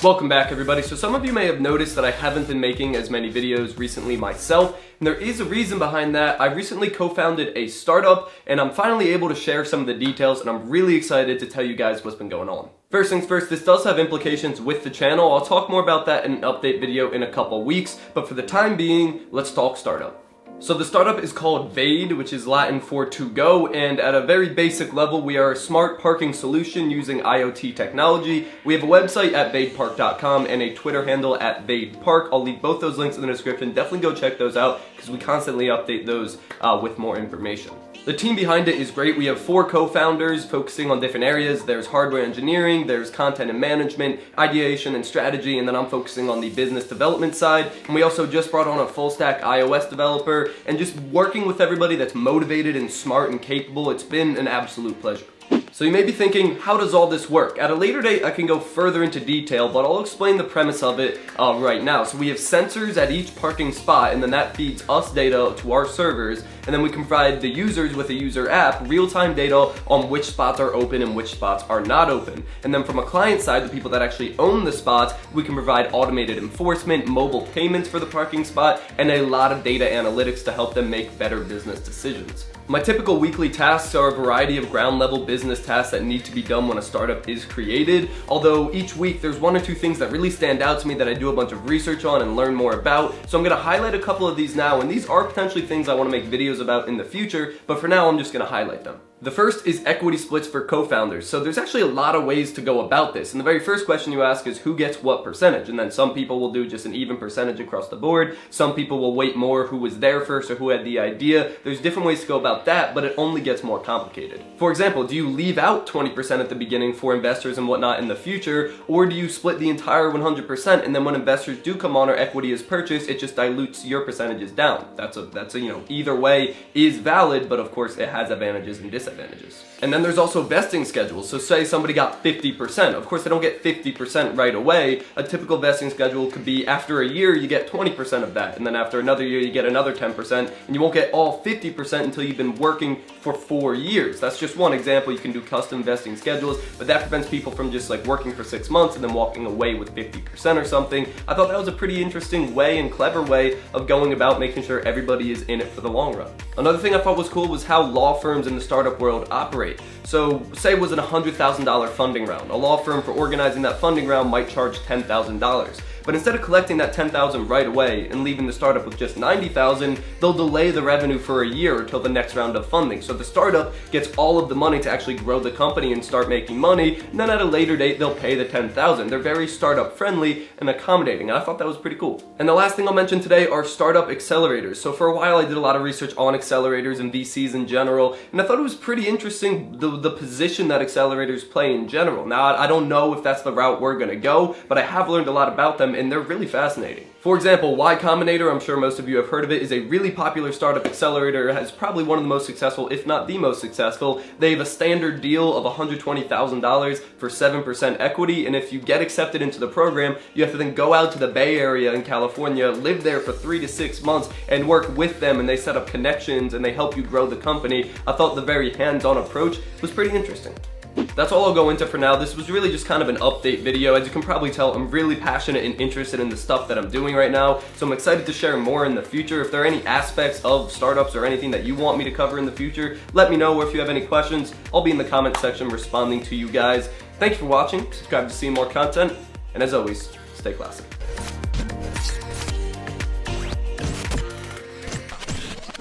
Welcome back, everybody. So some of you may have noticed that I haven't been making as many videos recently myself, and there is a reason behind that. I recently co-founded a startup, and I'm finally able to share some of the details, and I'm really excited to tell you guys what's been going on. First things first, this does have implications with the channel. I'll talk more about that in an update video in a couple weeks, but for the time being, let's talk startup. So the startup is called VADE, which is Latin for to go, and at a very basic level, we are a smart parking solution using IoT technology. We have a website at vadepark.com and a Twitter handle at vadepark. I'll leave both those links in the description. Definitely go check those out because we constantly update those with more information. The team behind it is great. We have 4 co-founders focusing on different areas. There's hardware engineering, there's content and management, ideation and strategy, and then I'm focusing on the business development side. And we also just brought on a full stack iOS developer, and just working with everybody that's motivated and smart and capable, it's been an absolute pleasure. So you may be thinking, how does all this work? At a later date, I can go further into detail, but I'll explain the premise of it right now. So we have sensors at each parking spot, and then that feeds us data to our servers, and then we can provide the users with a user app real-time data on which spots are open and which spots are not open. And then from a client side, the people that actually own the spots, we can provide automated enforcement, mobile payments for the parking spot, and a lot of data analytics to help them make better business decisions. My typical weekly tasks are a variety of ground-level business tasks that need to be done when a startup is created, although each week there's 1 or 2 things that really stand out to me that I do a bunch of research on and learn more about, so I'm going to highlight a couple of these now, and these are potentially things I want to make videos about in the future, but for now I'm just going to highlight them. The first is equity splits for co-founders. So there's actually a lot of ways to go about this. And the very first question you ask is who gets what percentage? And then some people will do just an even percentage across the board. Some people will weight more who was there first or who had the idea. There's different ways to go about that, but it only gets more complicated. For example, do you leave out 20% at the beginning for investors and whatnot in the future? Or do you split the entire 100% and then when investors do come on or equity is purchased, it just dilutes your percentages down? That's a either way is valid, but of course it has advantages and disadvantages. And then there's also vesting schedules. So say somebody got 50%. Of course, they don't get 50% right away. A typical vesting schedule could be after a year, you get 20% of that. And then after another year, you get another 10%. And you won't get all 50% until you've been working for 4 years. That's just one example. You can do custom vesting schedules, but that prevents people from just like working for 6 months and then walking away with 50% or something. I thought that was a pretty interesting way and clever way of going about making sure everybody is in it for the long run. Another thing I thought was cool was how law firms in the startup world operate. So say it was an $100,000 funding round. A law firm for organizing that funding round might charge $10,000. But instead of collecting that $10,000 right away and leaving the startup with just $90,000, they'll delay the revenue for a year until the next round of funding. So the startup gets all of the money to actually grow the company and start making money, and then at a later date they'll pay the $10,000. They're very startup friendly and accommodating, and I thought that was pretty cool. And the last thing I'll mention today are startup accelerators. So for a while I did a lot of research on accelerators and VCs in general, and I thought it was pretty interesting the position that accelerators play in general. Now I don't know if that's the route we're gonna go, but I have learned a lot about them and they're really fascinating. For example, Combinator, I'm sure most of you have heard of it, is a really popular startup accelerator. It has probably one of the most successful, if not the most successful. They have a standard deal of $120,000 for 7% equity, and if you get accepted into the program, you have to then go out to the Bay Area in California, live there for 3 to 6 months, and work with them, and they set up connections, and they help you grow the company. I thought the very hands-on approach was pretty interesting. That's all I'll go into for now. This was really just kind of an update video. As you can probably tell, I'm really passionate and interested in the stuff that I'm doing right now, so I'm excited to share more in the future. If there are any aspects of startups or anything that you want me to cover in the future, let me know, or if you have any questions, I'll be in the comment section responding to you guys. Thank you for watching, subscribe to see more content, and as always, stay classy.